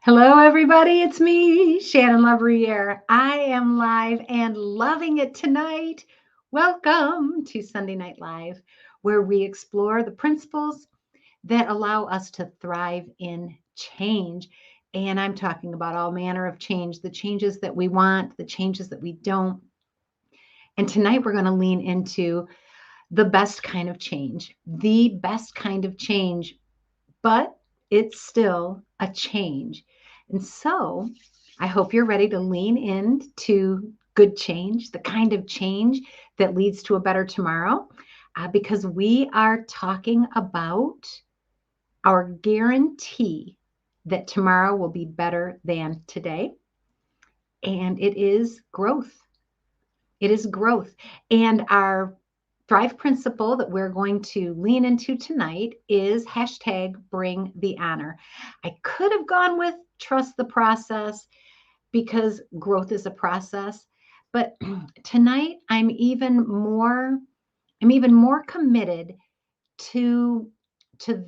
Hello, everybody. It's me, Shannon LaBruyere. I am live and loving it tonight. Welcome to Sunday Night Live, where we explore the principles that allow us to thrive in change. And I'm talking about all manner of change, the changes that we want, the changes that we don't. And tonight we're going to lean into the best kind of change, the best kind of change, but it's still a change. And so I hope you're ready to lean into good change, the kind of change that leads to a better tomorrow, because we are talking about our guarantee that tomorrow will be better than today. And it is growth. It is growth. And our Thrive principle that we're going to lean into tonight is hashtag bring the honor. I could have gone with trust the process because growth is a process, but tonight I'm even more committed to to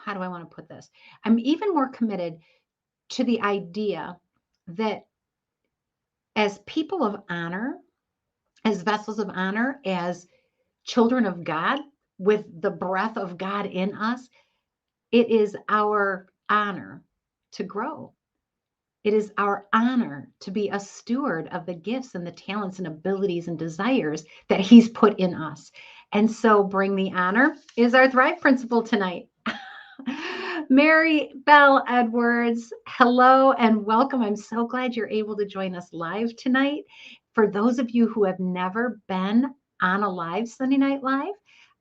how do I want to put this? I'm even more committed to the idea that as people of honor, as vessels of honor, as children of God with the breath of God in us, it is our honor to grow. It is our honor to be a steward of the gifts and the talents and abilities and desires that He's put in us. And so, bring the honor is our Thrive principle tonight. Mary Bell Edwards, hello and welcome. I'm so glad you're able to join us live tonight. For those of you who have never been on a live Sunday Night Live,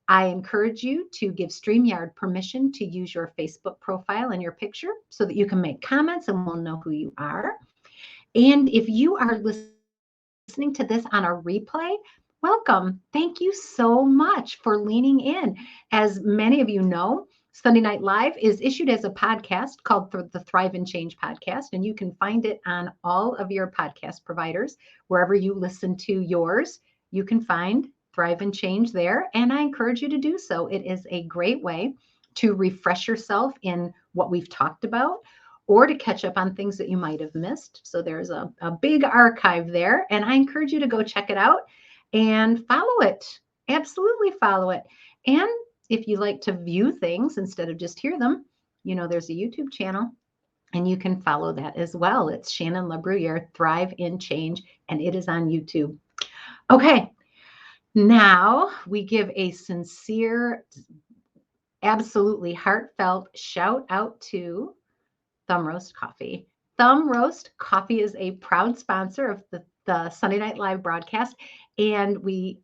I encourage you to give StreamYard permission to use your Facebook profile and your picture so that you can make comments and we'll know who you are. And if you are listening to this on a replay, welcome. Thank you so much for leaning in. As many of you know, Sunday Night Live is issued as a podcast called the Thrive and Change podcast, and you can find it on all of your podcast providers. Wherever you listen to yours, you can find Thrive and Change there, and I encourage you to do so. It is a great way to refresh yourself in what we've talked about or to catch up on things that you might have missed. So there's a big archive there, and I encourage you to go check it out and follow it. Absolutely follow it. And if you like to view things instead of just hear them, there's a YouTube channel and you can follow that as well. It's Shannon LaBruyere, Thrive in Change, and it is on YouTube. Okay, now we give a sincere, absolutely heartfelt shout out to Thumb Roast Coffee. Thumb Roast Coffee is a proud sponsor of the Sunday Night Live broadcast, and we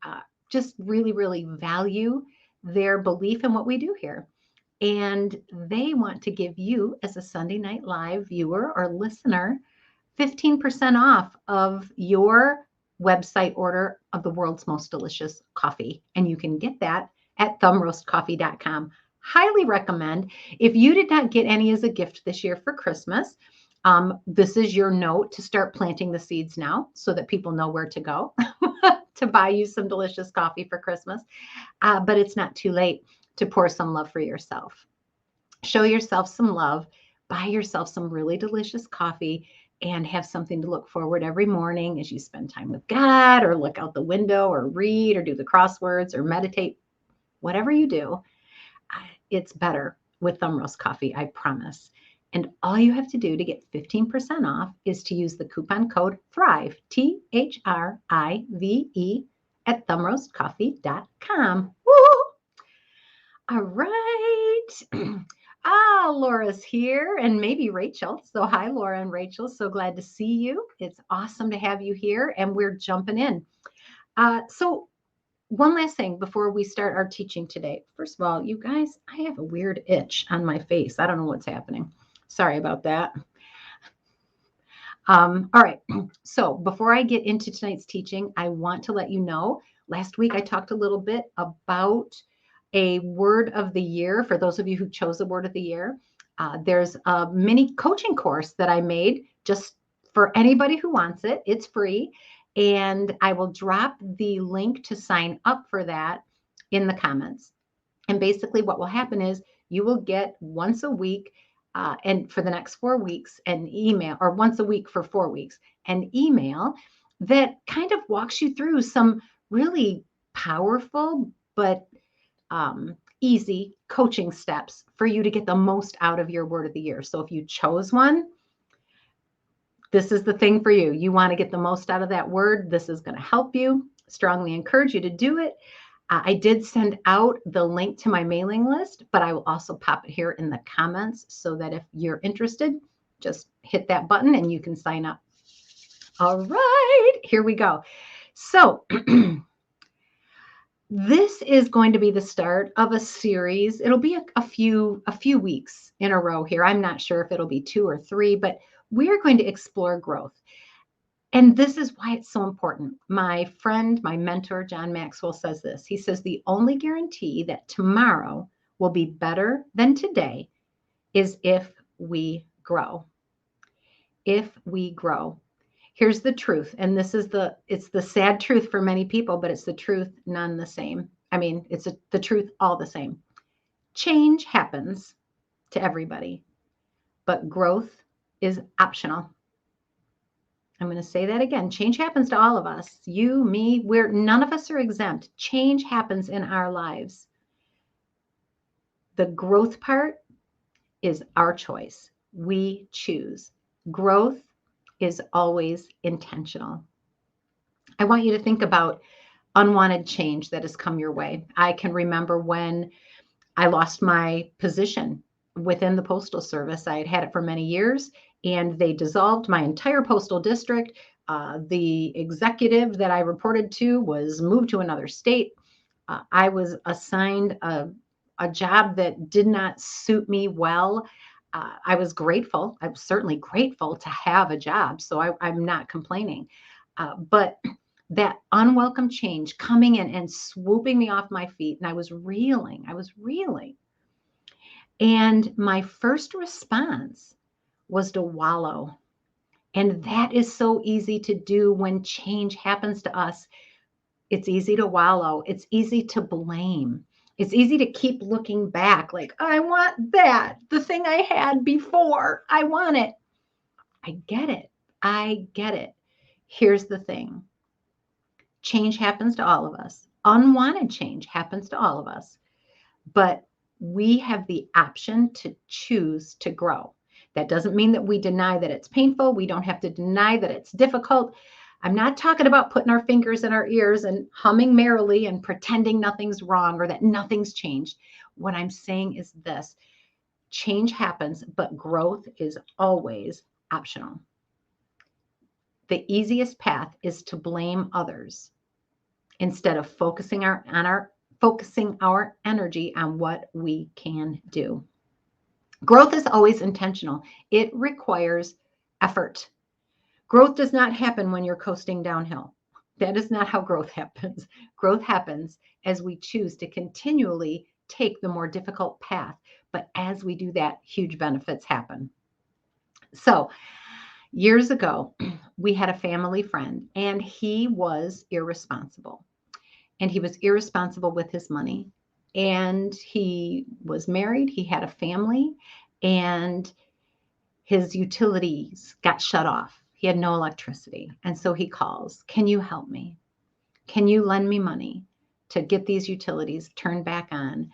just really, really value their belief in what we do here. And they want to give you, as a Sunday Night Live viewer or listener, 15% off of your website order of the world's most delicious coffee. And you can get that at thumbroastcoffee.com. Highly recommend. If you did not get any as a gift this year for Christmas, this is your note to start planting the seeds now so that people know where to go to buy you some delicious coffee for Christmas. But it's not too late to pour some love for yourself. Show yourself some love, buy yourself some really delicious coffee, and have something to look forward every morning as you spend time with God or look out the window or read or do the crosswords or meditate. Whatever you do, it's better with Thumb Roast Coffee, I promise. And all you have to do to get 15% off is to use the coupon code THRIVE, THRIVE, at thumbroastcoffee.com. Woo! All right. Laura's here and maybe Rachel. So hi, Laura and Rachel. So glad to see you. It's awesome to have you here and we're jumping in. So one last thing before we start our teaching today. First of all, you guys, I have a weird itch on my face. I don't know what's happening. Sorry about that. All right. So before I get into tonight's teaching, I want to let you know, last week I talked a little bit about a word of the year. For those of you who chose a word of the year, there's a mini coaching course that I made just for anybody who wants it. It's free. And I will drop the link to sign up for that in the comments. And basically what will happen is you will get once a week and for the next 4 weeks, an email, or once a week for 4 weeks, an email that kind of walks you through some really powerful but easy coaching steps for you to get the most out of your word of the year. So if you chose one, this is the thing for you. You want to get the most out of that word. This is going to help you. Strongly encourage you to do it. I did send out the link to my mailing list, but I will also pop it here in the comments so that if you're interested, just hit that button and you can sign up. All right, here we go. So this is going to be the start of a series. It'll be a few weeks in a row here. I'm not sure if it'll be 2 or 3, but we are going to explore growth. And this is why it's so important. My friend, my mentor, John Maxwell, says this. He says, the only guarantee that tomorrow will be better than today is if we grow. If we grow. Here's the truth. And it's the sad truth for many people, but it's the truth none the same. I mean, it's the truth all the same. Change happens to everybody, but growth is optional. I'm going to say that again. Change happens to all of us. You, me, none of us are exempt. Change happens in our lives. The growth part is our choice. We choose. Growth is always intentional. I want you to think about unwanted change that has come your way. I can remember when I lost my position within the Postal Service. I had had it for many years, and they dissolved my entire postal district. The executive that I reported to was moved to another state. I was assigned a job that did not suit me well. I was grateful. I was certainly grateful to have a job, so I'm not complaining. But that unwelcome change coming in and swooping me off my feet, and I was reeling. And my first response was to wallow. And that is so easy to do when change happens to us. It's easy to wallow. It's easy to blame. It's easy to keep looking back like, I want that, the thing I had before. I want it. I get it. Here's the thing. Change happens to all of us. Unwanted change happens to all of us. But we have the option to choose to grow. That doesn't mean that we deny that it's painful. We don't have to deny that it's difficult. I'm not talking about putting our fingers in our ears and humming merrily and pretending nothing's wrong or that nothing's changed. What I'm saying is this: change happens, but growth is always optional. The easiest path is to blame others instead of focusing our energy on what we can do. Growth is always intentional. It requires effort. Growth does not happen when you're coasting downhill. That is not how growth happens. Growth happens as we choose to continually take the more difficult path. But as we do that, huge benefits happen. So, years ago, we had a family friend, and he was irresponsible. And he was irresponsible with his money. And he was married, he had a family, and his utilities got shut off. He had no electricity. And so he calls, can you help me? Can you lend me money to get these utilities turned back on?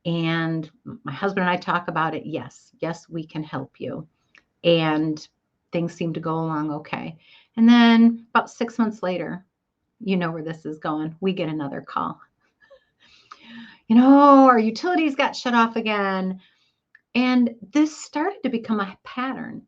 And my husband and I talk about it. Yes, we can help you. And things seem to go along okay. And then about 6 months later, you know where this is going, we get another call. Our utilities got shut off again. And this started to become a pattern.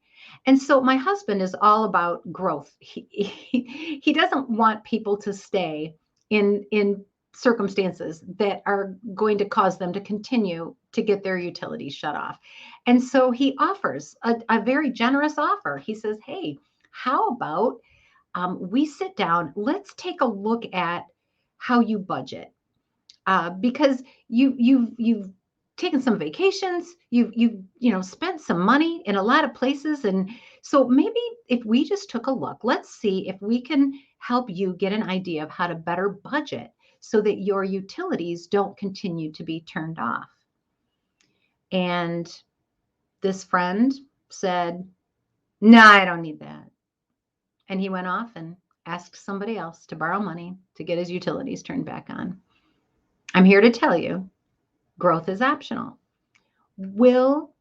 And so my husband is all about growth. He doesn't want people to stay in circumstances that are going to cause them to continue to get their utilities shut off. And so he offers a very generous offer. He says, hey, how about we sit down, let's take a look at how you budget. Because you've taken some vacations, you've spent some money in a lot of places, and so maybe if we just took a look, let's see if we can help you get an idea of how to better budget so that your utilities don't continue to be turned off. And this friend said, "No, I don't need that." And he went off and asked somebody else to borrow money to get his utilities turned back on. I'm here to tell you, growth is optional. Will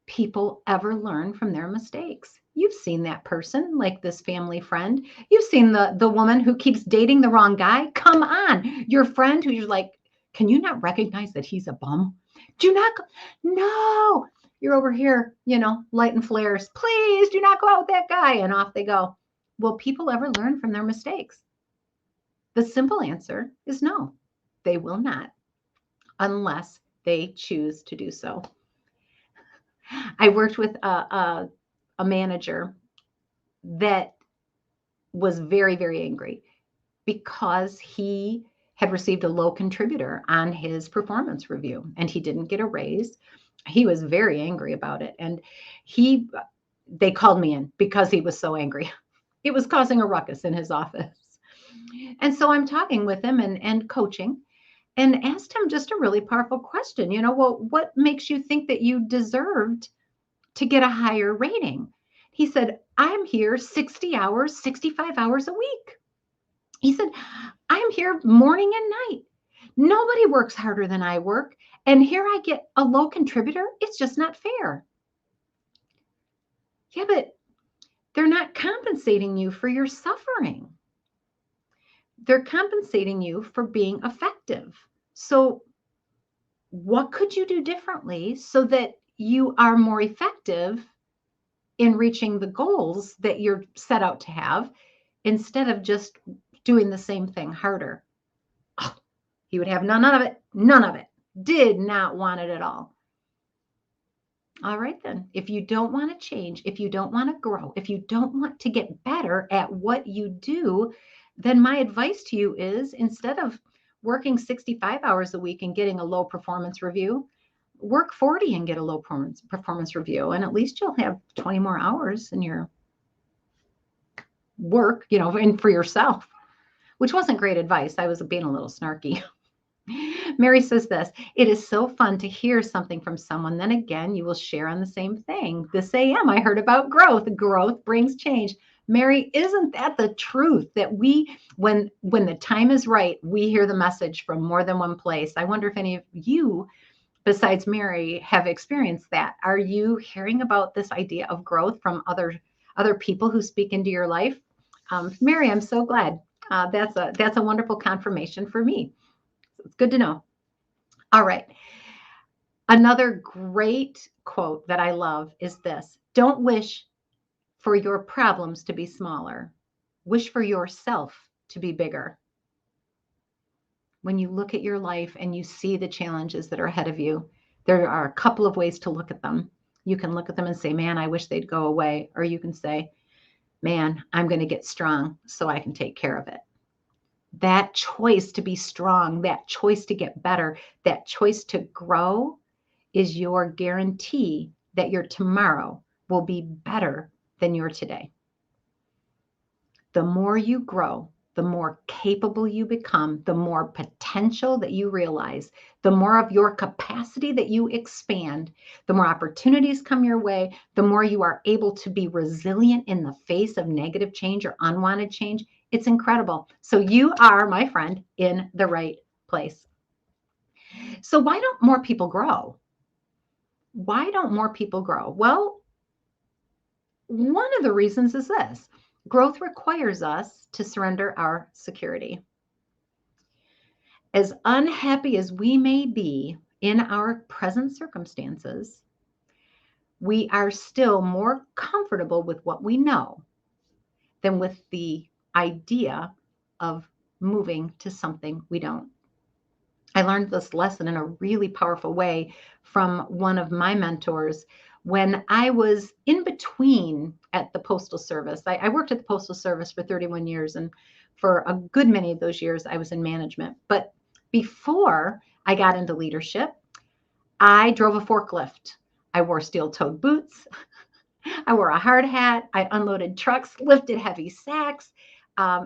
people ever learn from their mistakes? You've seen that person, like this family friend. You've seen the woman who keeps dating the wrong guy. Come on, your friend who you're like, can you not recognize that he's a bum? Do not, no, you're over here, lighting flares. Please do not go out with that guy. And off they go. Will people ever learn from their mistakes? The simple answer is no, they will not, unless they choose to do so. I worked with a manager that was very, very angry because he had received a low contributor on his performance review and he didn't get a raise. He was very angry about it. And they called me in because he was so angry. It was causing a ruckus in his office. And so I'm talking with him and coaching and asked him just a really powerful question. Well, what makes you think that you deserved to get a higher rating? He said, I'm here 60 hours, 65 hours a week. He said, I'm here morning and night. Nobody works harder than I work. And here I get a low contributor. It's just not fair. Yeah, but they're not compensating you for your suffering. They're compensating you for being effective. So what could you do differently so that you are more effective in reaching the goals that you're set out to have instead of just doing the same thing harder? Oh, he would have none of it. None of it. Did not want it at all. All right, then. If you don't want to change, if you don't want to grow, if you don't want to get better at what you do, then my advice to you is instead of working 65 hours a week and getting a low performance review, work 40 and get a low performance review. And at least you'll have 20 more hours in your work, and for yourself, which wasn't great advice. I was being a little snarky. Mary says this, it is so fun to hear something from someone. Then again, you will share on the same thing. This AM, I heard about growth. Growth brings change. Mary, isn't that the truth that when the time is right, we hear the message from more than one place? I wonder if any of you, besides Mary, have experienced that. Are you hearing about this idea of growth from other people who speak into your life? Mary, I'm so glad. That's a wonderful confirmation for me. It's good to know. All right. Another great quote that I love is this: don't wish for your problems to be smaller. Wish for yourself to be bigger. When you look at your life and you see the challenges that are ahead of you, there are a couple of ways to look at them. You can look at them and say, man, I wish they'd go away. Or you can say, man, I'm going to get strong so I can take care of it. That choice to be strong, that choice to get better, that choice to grow is your guarantee that your tomorrow will be better than your today. The more you grow, the more capable you become, the more potential that you realize, the more of your capacity that you expand, the more opportunities come your way, the more you are able to be resilient in the face of negative change or unwanted change. It's incredible. So you are, my friend, in the right place. So why don't more people grow? Why don't more people grow? Well, one of the reasons is this: growth requires us to surrender our security. As unhappy as we may be in our present circumstances, we are still more comfortable with what we know than with the idea of moving to something we don't. I learned this lesson in a really powerful way from one of my mentors when I was in between at the Postal Service. I worked at the Postal Service for 31 years, and for a good many of those years, I was in management. But before I got into leadership, I drove a forklift. I wore steel-toed boots. I wore a hard hat. I unloaded trucks, lifted heavy sacks.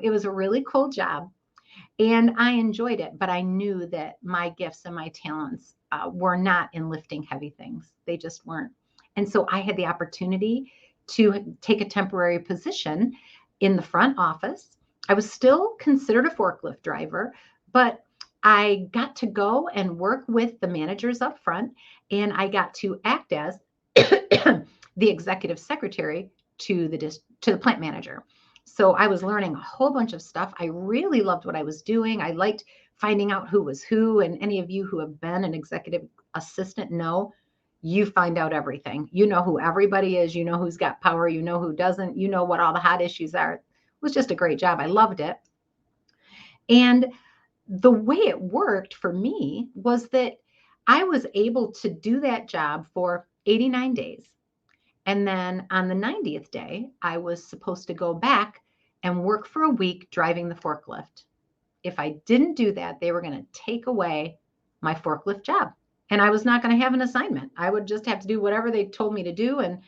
It was a really cool job. And I enjoyed it, but I knew that my gifts and my talents were not in lifting heavy things. They just weren't. And so I had the opportunity to take a temporary position in the front office. I was still considered a forklift driver, but I got to go and work with the managers up front, and I got to act as the executive secretary to the plant manager. So I was learning a whole bunch of stuff. I really loved what I was doing. I liked finding out who was who. And any of you who have been an executive assistant know you find out everything. You know who everybody is. You know who's got power. You know who doesn't. You know what all the hot issues are. It was just a great job. I loved it. And the way it worked for me was that I was able to do that job for 89 days. And then on the 90th day, I was supposed to go back and work for a week driving the forklift. If I didn't do that, they were going to take away my forklift job. And I was not going to have an assignment. I would just have to do whatever they told me to do. And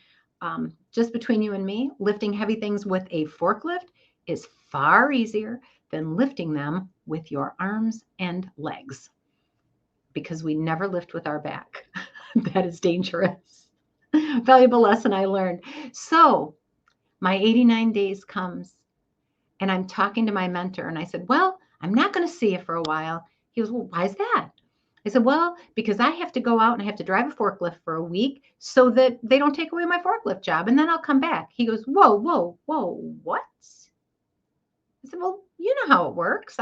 just between you and me, lifting heavy things with a forklift is far easier than lifting them with your arms and legs, because we never lift with our back. That is dangerous. Valuable lesson I learned. So my 89 days comes, and I'm talking to my mentor, and I said, well, I'm not going to see you for a while. He goes, well, why is that? I said, well, because I have to go out and I have to drive a forklift for a week so that they don't take away my forklift job, and then I'll come back. He goes, whoa, whoa, whoa, what? I said, well, you know how it works.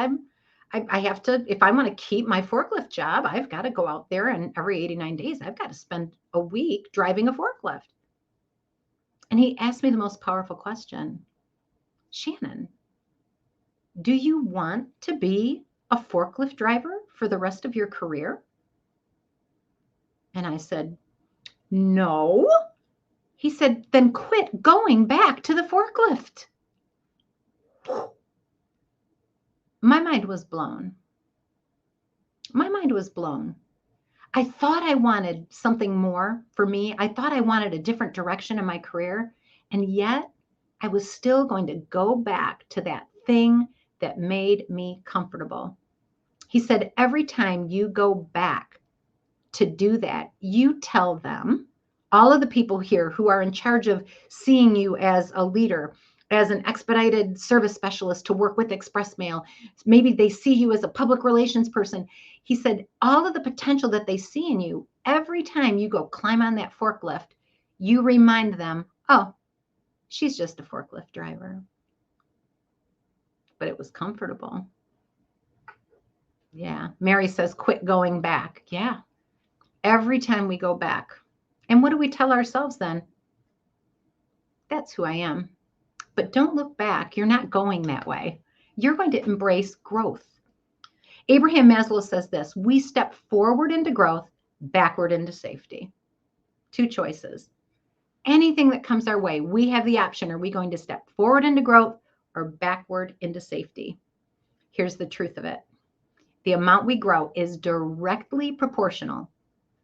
I have to, if I want to keep my forklift job, I've got to go out there, and every 89 days, I've got to spend a week driving a forklift. And he asked me the most powerful question. Shannon, do you want to be a forklift driver for the rest of your career? And I said, no. He said, then quit going back to the forklift. My mind was blown. My mind was blown. I thought I wanted something more for me. I thought I wanted a different direction in my career. And yet I was still going to go back to that thing that made me comfortable. He said, every time you go back to do that, you tell them, all of the people here who are in charge of seeing you as a leader, as an expedited service specialist to work with Express Mail, maybe they see you as a public relations person. He said, all of the potential that they see in you, every time you go climb on that forklift, you remind them, oh, she's just a forklift driver. But it was comfortable. Yeah. Mary says, quit going back. Yeah. Every time we go back. And what do we tell ourselves then? That's who I am. But don't look back. You're not going that way. You're going to embrace growth. Abraham Maslow says this: we step forward into growth, backward into safety. Two choices. Anything that comes our way, we have the option. Are we going to step forward into growth or backward into safety? Here's the truth of it. The amount we grow is directly proportional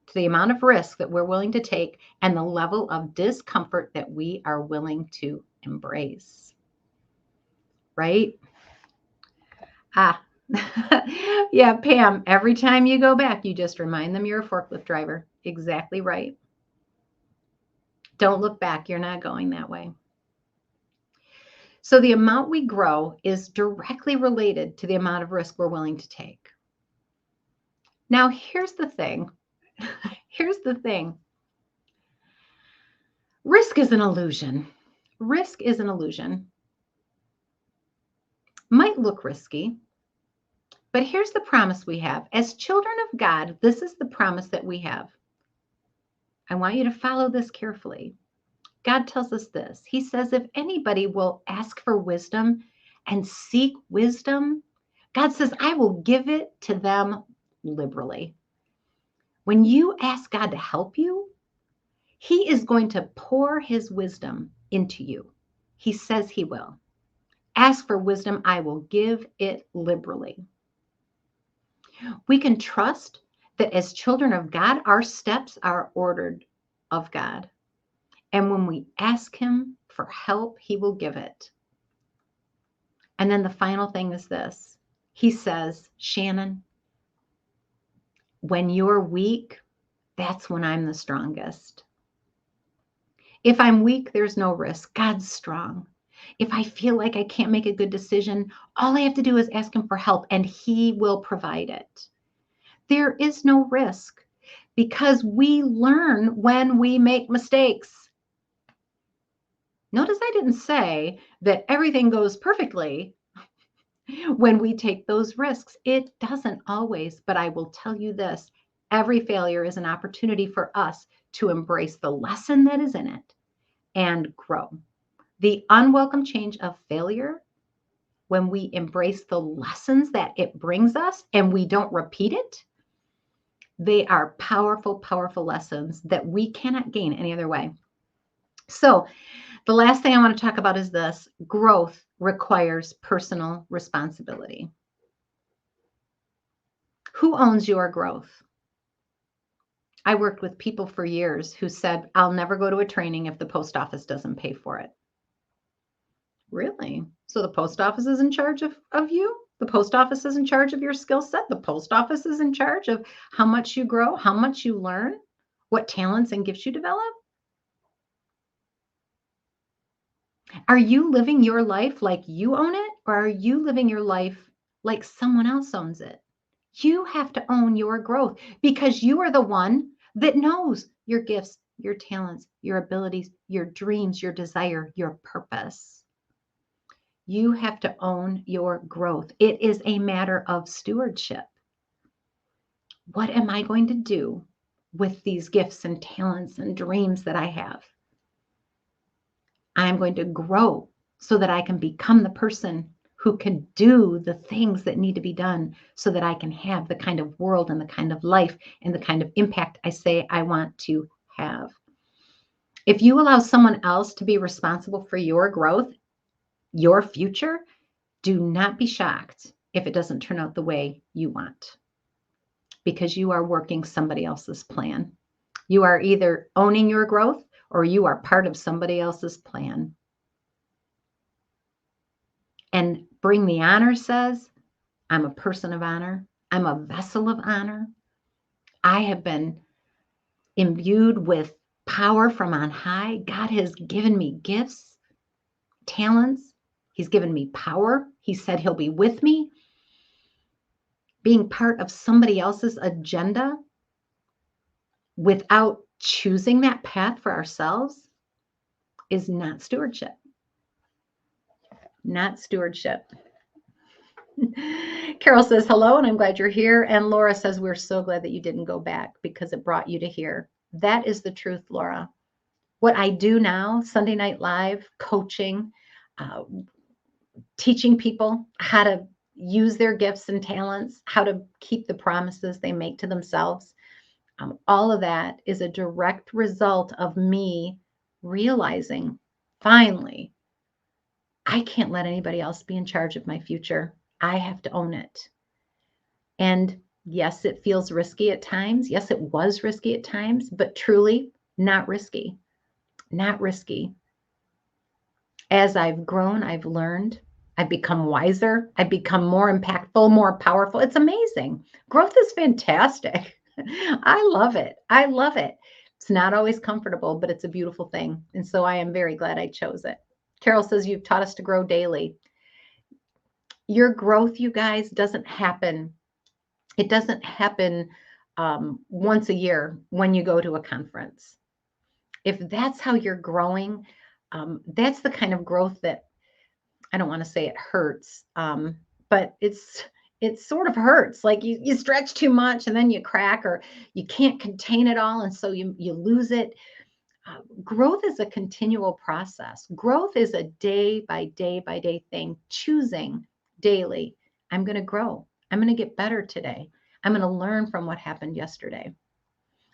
to the amount of risk that we're willing to take and the level of discomfort that we are willing to embrace. Right? Yeah, Pam, every time you go back, you just remind them you're a forklift driver. Exactly right. Don't look back. You're not going that way. So the amount we grow is directly related to the amount of risk we're willing to take. Now, here's the thing. Here's the thing. Risk is an illusion. Risk is an illusion. Might look risky, but here's the promise we have. As children of God, this is the promise that we have. I want you to follow this carefully. God tells us this. He says, if anybody will ask for wisdom and seek wisdom, God says, I will give it to them liberally. When you ask God to help you, He is going to pour His wisdom into you. He says He will. Ask for wisdom, I will give it liberally. We can trust that as children of God, our steps are ordered of God. And when we ask Him for help, He will give it. And then the final thing is this. He says, Shannon, when you're weak, that's when I'm the strongest. If I'm weak, there's no risk. God's strong. If I feel like I can't make a good decision, all I have to do is ask him for help and he will provide it. There is no risk because we learn when we make mistakes. Notice I didn't say that everything goes perfectly when we take those risks. It doesn't always, but I will tell you this, every failure is an opportunity for us to embrace the lesson that is in it and grow. The unwelcome change of failure, when we embrace the lessons that it brings us and we don't repeat it, they are powerful, powerful lessons that we cannot gain any other way. So, the last thing I want to talk about is this: growth requires personal responsibility. Who owns your growth? I worked with people for years who said, I'll never go to a training if the post office doesn't pay for it. Really? So the post office is in charge of you? The post office is in charge of your skill set? The post office is in charge of how much you grow, how much you learn, what talents and gifts you develop? Are you living your life like you own it, or are you living your life like someone else owns it? You have to own your growth because you are the one that knows your gifts, your talents, your abilities, your dreams, your desire, your purpose. You have to own your growth. It is a matter of stewardship. What am I going to do with these gifts and talents and dreams that I have? I'm going to grow so that I can become the person who can do the things that need to be done so that I can have the kind of world and the kind of life and the kind of impact I say I want to have. If you allow someone else to be responsible for your growth, your future, do not be shocked if it doesn't turn out the way you want, because you are working somebody else's plan. You are either owning your growth or you are part of somebody else's plan. And Bring the Honor says, I'm a person of honor. I'm a vessel of honor. I have been imbued with power from on high. God has given me gifts, talents. He's given me power. He said he'll be with me. Being part of somebody else's agenda without choosing that path for ourselves is not stewardship. Not stewardship. Carol says, hello, and I'm glad you're here. And Laura says, we're so glad that you didn't go back because it brought you to here. That is the truth, Laura. What I do now, Sunday Night Live, coaching, uh, teaching people how to use their gifts and talents, how to keep the promises they make to themselves. All of that is a direct result of me realizing, finally, I can't let anybody else be in charge of my future. I have to own it. And yes, it feels risky at times. Yes, it was risky at times, but truly not risky. Not risky. As I've grown, I've learned, I've become wiser, I've become more impactful, more powerful. It's amazing. Growth is fantastic. I love it. I love it. It's not always comfortable, but it's a beautiful thing. And so I am very glad I chose it. Carol says, you've taught us to grow daily. Your growth, you guys, doesn't happen. It doesn't happen once a year when you go to a conference. If that's how you're growing, that's the kind of growth that, I don't want to say it hurts, but it sort of hurts. Like you stretch too much and then you crack, or you can't contain it all, and so you lose it. Growth is a continual process. Growth is a day by day by day thing. Choosing daily, I'm going to grow. I'm going to get better today. I'm going to learn from what happened yesterday.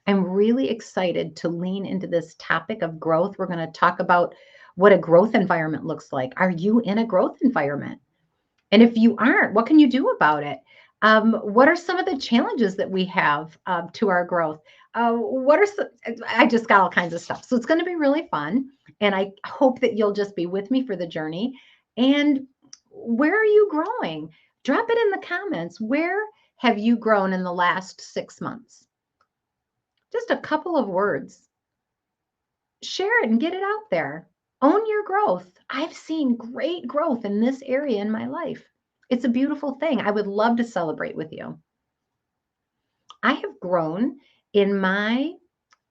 I'm really excited to lean into this topic of growth. We're going to talk about what a growth environment looks like. Are you in a growth environment? And if you aren't, what can you do about it? What are some of the challenges that we have to our growth? I just got all kinds of stuff. So it's going to be really fun. And I hope that you'll just be with me for the journey. And where are you growing? Drop it in the comments. Where have you grown in the last 6 months? Just a couple of words. share it and get it out there. Own your growth. I've seen great growth in this area in my life. It's a beautiful thing. I would love to celebrate with you. I have grown in my,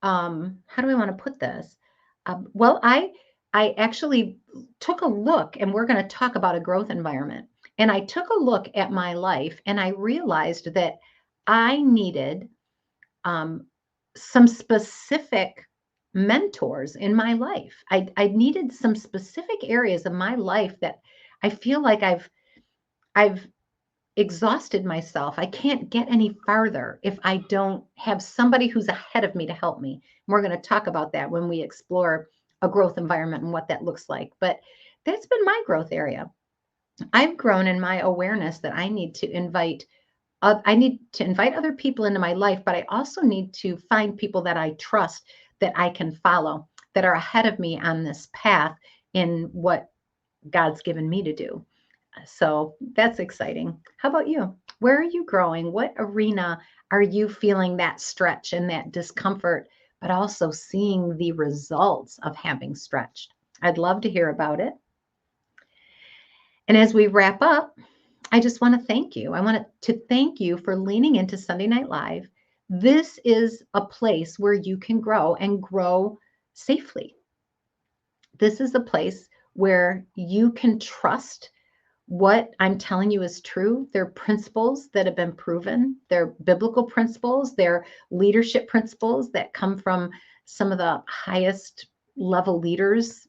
how do I want to put this? Well, I actually took a look, and we're going to talk about a growth environment. And I took a look at my life, and I realized that I needed um, some specific mentors in my life. I needed some specific areas of my life that I feel like I've exhausted myself. I can't get any farther if I don't have somebody who's ahead of me to help me. And we're going to talk about that when we explore a growth environment and what that looks like. But that's been my growth area. I've grown in my awareness that I need to invite other people into my life, but I also need to find people that I trust, that I can follow, that are ahead of me on this path in what God's given me to do. So that's exciting. How about you? Where are you growing? What arena are you feeling that stretch and that discomfort, but also seeing the results of having stretched? I'd love to hear about it. And as we wrap up, I just want to thank you. I want to thank you for leaning into Sunday Night Live. This is a place where you can grow and grow safely. This is a place where you can trust what I'm telling you is true. They're principles that have been proven. They're biblical principles. They're leadership principles that come from some of the highest level leaders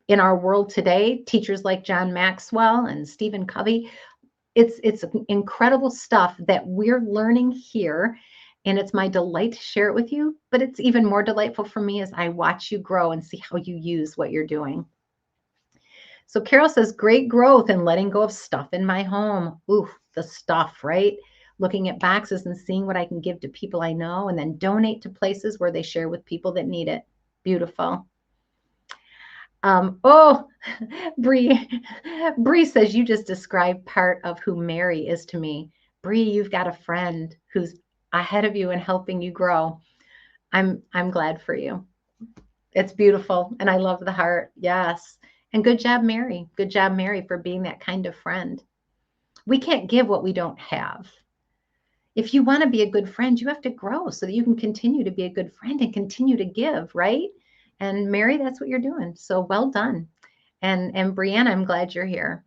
in our world today, teachers like John Maxwell and Stephen Covey. It's incredible stuff that we're learning here, and it's my delight to share it with you. But it's even more delightful for me as I watch you grow and see how you use what you're doing. So Carol says, great growth and letting go of stuff in my home. Ooh, the stuff, right? Looking at boxes and seeing what I can give to people I know, and then donate to places where they share with people that need it. Beautiful. Oh, Bree says you just described part of who Mary is to me. Bree, you've got a friend who's ahead of you and helping you grow. I'm glad for you. It's beautiful, and I love the heart. Yes. And good job, Mary. Good job, Mary, for being that kind of friend. We can't give what we don't have. If you want to be a good friend, you have to grow so that you can continue to be a good friend and continue to give, right? And Mary, that's what you're doing. So well done. And Brianna, I'm glad you're here.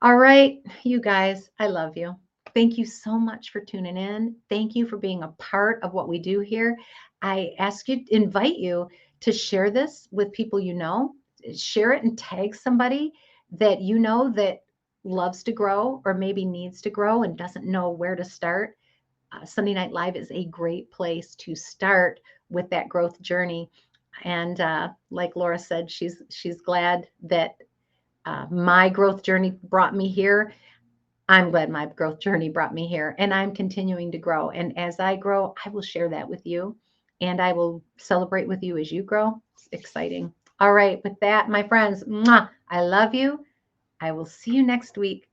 All right, you guys, I love you. Thank you so much for tuning in. Thank you for being a part of what we do here. I invite you to share this with people you know. Share it and tag somebody that you know that loves to grow or maybe needs to grow and doesn't know where to start. Sunday Night Live is a great place to start with that growth journey. And like Laura said, she's glad that my growth journey brought me here. I'm glad my growth journey brought me here, and I'm continuing to grow. And as I grow, I will share that with you, and I will celebrate with you as you grow. It's exciting. All right, with that, my friends, mwah, I love you. I will see you next week.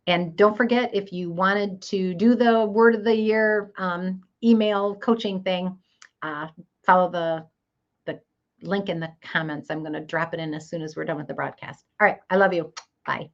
And don't forget, if you wanted to do the word of the year email coaching thing, follow the link in the comments. I'm going to drop it in as soon as we're done with the broadcast. All right. I love you. Bye.